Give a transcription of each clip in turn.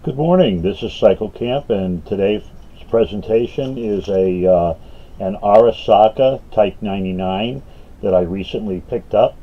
Good morning. This is Cycle Camp, and today's presentation is an Arisaka Type 99 that I recently picked up.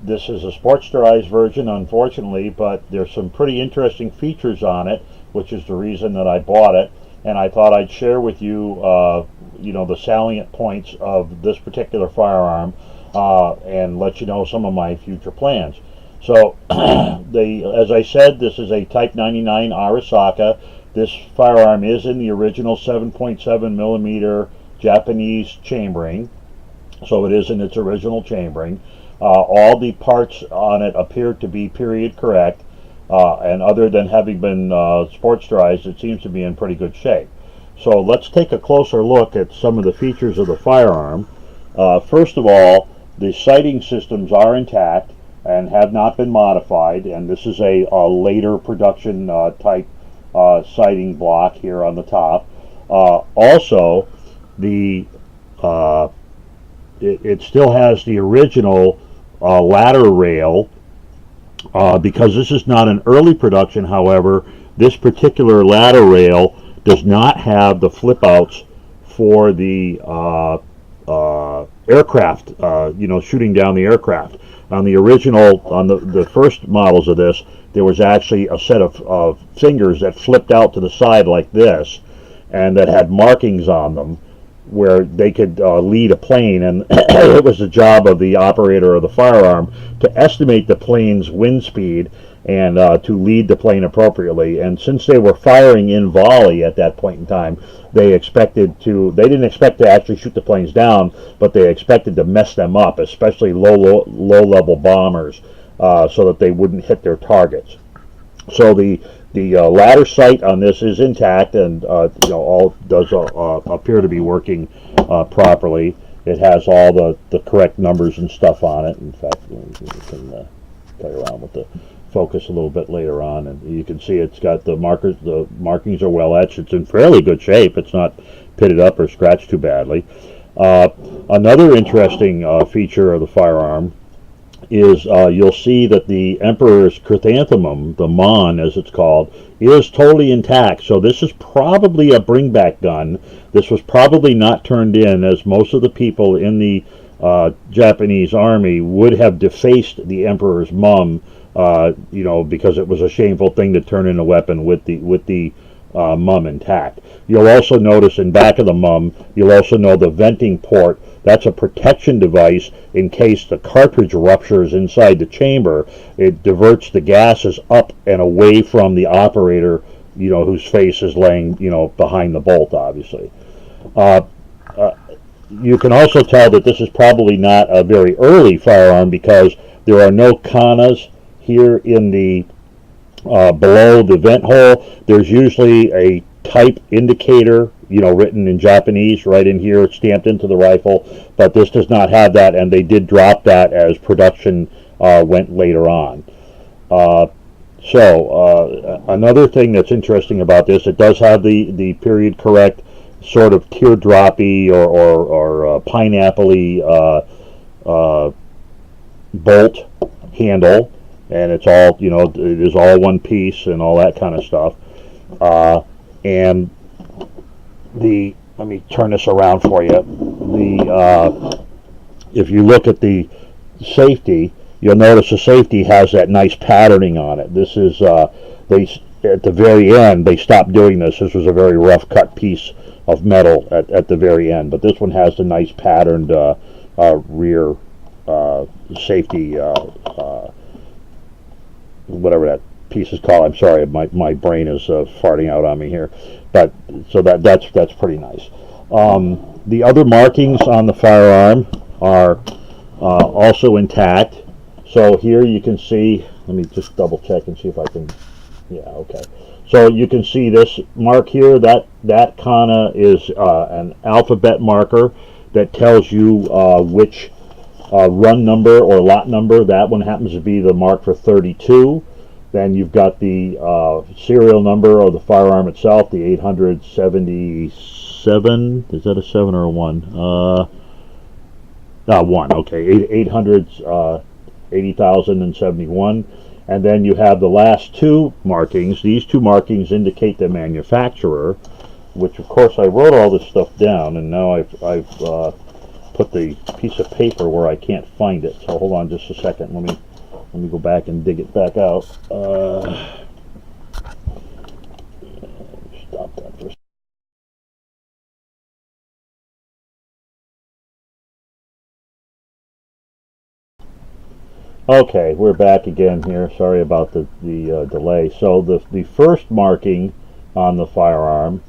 This is a sportsterized version, unfortunately, but there's some pretty interesting features on it, which is the reason that I bought it. And I thought I'd share with you, the salient points of this particular firearm, and let you know some of my future plans. So, as I said, this is a Type 99 Arisaka. This firearm is in the original 7.7 millimeter Japanese chambering, so it is in its original chambering. All the parts on it appear to be period correct, and other than having been sportsterized, it seems to be in pretty good shape. So let's take a closer look at some of the features of the firearm. First of all, the sighting systems are intact and have not been modified, and this is a later production type sighting block here on the top. Also, it still has the original ladder rail. Because this is not an early production, however, this particular ladder rail does not have the flip outs for the aircraft, shooting down the aircraft. On the original, on the first models of this, there was actually a set of fingers that flipped out to the side like this, and that had markings on them where they could lead a plane, and it was the job of the operator of the firearm to estimate the plane's wind speed and to lead the plane appropriately. And since they were firing in volley at that point in time, they didn't expect to actually shoot the planes down, but they expected to mess them up, especially low level bombers, so that they wouldn't hit their targets. So the ladder sight on this is intact, and all does appear to be working properly. It has all the correct numbers and stuff on it. In fact, we can play around with the focus a little bit later on, and you can see it's got the markers. The markings are well etched. It's in fairly good shape. It's not pitted up or scratched too badly. Another interesting feature of the firearm is you'll see that the Emperor's chrysanthemum, the Mon as it's called, is totally intact. So this is probably a bring-back gun. This was probably not turned in, as most of the people in the Japanese army would have defaced the Emperor's mum, because it was a shameful thing to turn in a weapon with the mum intact. You'll also notice in back of the mum, you'll also know the venting port. That's a protection device in case the cartridge ruptures inside the chamber. It diverts the gases up and away from the operator, whose face is laying, behind the bolt, obviously. You can also tell that this is probably not a very early firearm because there are no kanas here in the below the vent hole. There's usually a type indicator, written in Japanese right in here, stamped into the rifle, but this does not have that, and they did drop that as production went later on. Another thing that's interesting about this, it does have the period correct sort of teardroppy or pineapple-y bolt handle, and it's all, it is all one piece and all that kind of stuff. And let me turn this around for you. If you look at the safety, you'll notice the safety has that nice patterning on it. This is, at the very end, they stopped doing this. This was a very rough cut piece of metal at the very end, but this one has the nice patterned rear safety, whatever that piece is called. I'm sorry, my brain is farting out on me here, but so that's pretty nice. The other markings on the firearm are also intact. So here you can see, let me just double check and see if I can, yeah, okay. So you can see this mark here, that kana is an alphabet marker that tells you which run number or lot number. That one happens to be the mark for 32. Then you've got the serial number of the firearm itself, the 877. Is that a 7 or a 1? 1, okay. 800, 80,071. And then you have the last two markings. These two markings indicate the manufacturer, which of course I wrote all this stuff down, and now I've put the piece of paper where I can't find it. So hold on just a second. Let me go back and dig it back out. Stop that for a second. Okay, we're back again here. Sorry about the delay. So the first marking on the firearm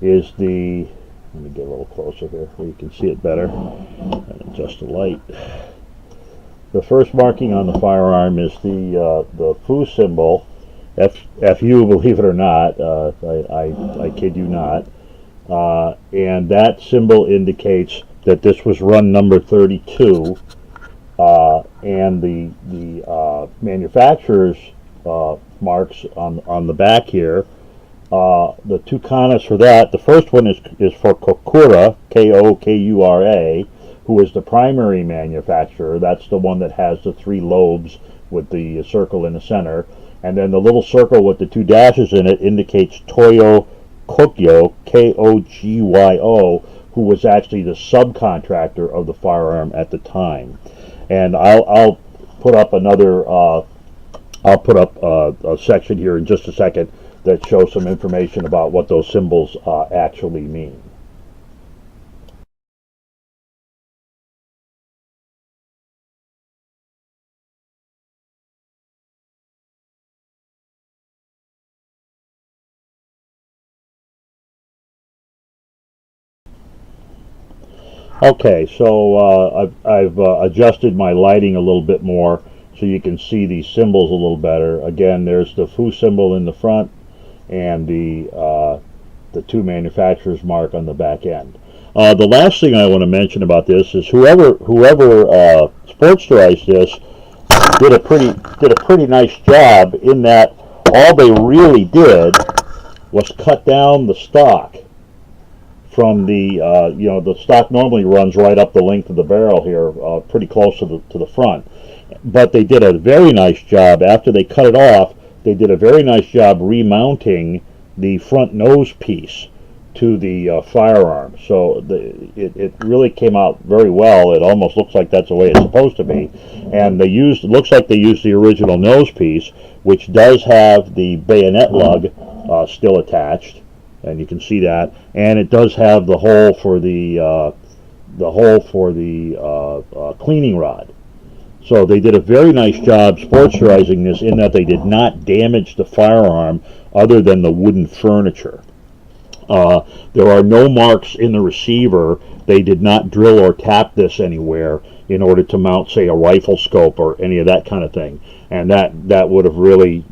is the, let me get a little closer here where you can see it better and adjust the light. The first marking on the firearm is the FU symbol, FU, believe it or not. I kid you not. And that symbol indicates that this was run number 32. And the manufacturer's marks on the back here, the two kanas for that, the first one is for Kokura, Kokura, who is the primary manufacturer. That's the one that has the three lobes with the circle in the center. And then the little circle with the two dashes in it indicates Toyo Kogyo, Kogyo, who was actually the subcontractor of the firearm at the time. And I'll put up another, I'll put up a section here in just a second that shows some information about what those symbols actually mean. Okay, so I've adjusted my lighting a little bit more so you can see these symbols a little better. Again, there's the FU symbol in the front and the two manufacturers mark on the back end. The last thing I want to mention about this is whoever sportsterized this did a pretty nice job in that all they really did was cut down the stock from the the stock normally runs right up the length of the barrel here, pretty close to the front. But they did a very nice job after they cut it off. They did a very nice job remounting the front nose piece to the firearm. So it really came out very well. It almost looks like that's the way it's supposed to be. And it looks like they used the original nose piece, which does have the bayonet lug still attached. And you can see that, and it does have the hole for the cleaning rod. So they did a very nice job sportsterizing this in that they did not damage the firearm other than the wooden furniture. There are no marks in the receiver. They did not drill or tap this anywhere in order to mount, say, a rifle scope or any of that kind of thing, and that would have really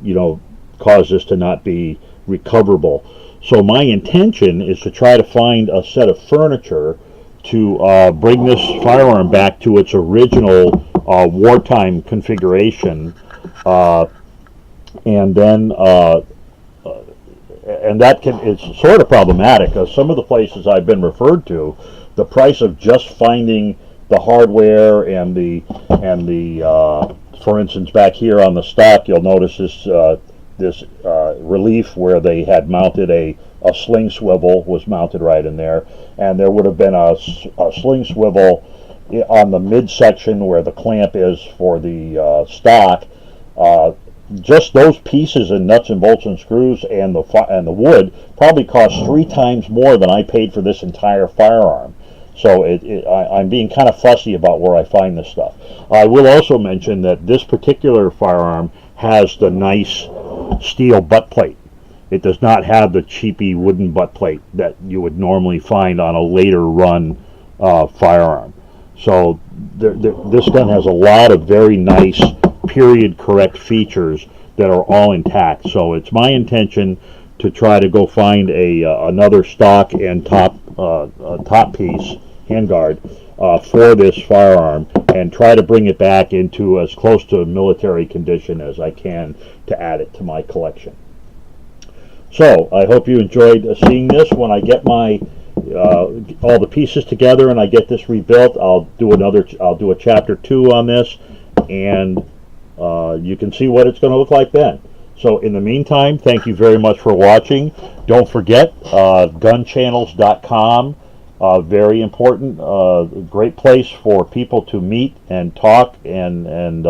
caused this to not be recoverable. So my intention is to try to find a set of furniture to bring this firearm back to its original wartime configuration, and then it's sort of problematic because some of the places I've been referred to, the price of just finding the hardware and the for instance back here on the stock you'll notice this relief where they had mounted a sling swivel was mounted right in there, and there would have been a sling swivel on the midsection where the clamp is for the stock. Just those pieces and nuts and bolts and screws and the wood probably cost 3 times more than I paid for this entire firearm. So I'm being kind of fussy about where I find this stuff. I will also mention that this particular firearm has the nice steel butt plate. It does not have the cheapy wooden butt plate that you would normally find on a later run firearm. So this gun has a lot of very nice period correct features that are all intact. So it's my intention to try to go find another stock and top piece handguard for this firearm and try to bring it back into as close to military condition as I can to add it to my collection. So I hope you enjoyed seeing this. When I get my all the pieces together and I get this rebuilt, I'll do a chapter 2 on this, and you can see what it's going to look like then. So in the meantime, thank you very much for watching. Don't forget, gunchannels.com, very important, great place for people to meet and talk and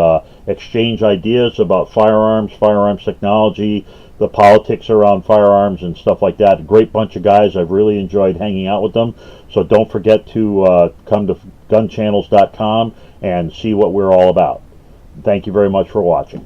exchange ideas about firearms technology, the politics around firearms and stuff like that. Great bunch of guys. I've really enjoyed hanging out with them. So don't forget to come to gunchannels.com and see what we're all about. Thank you very much for watching.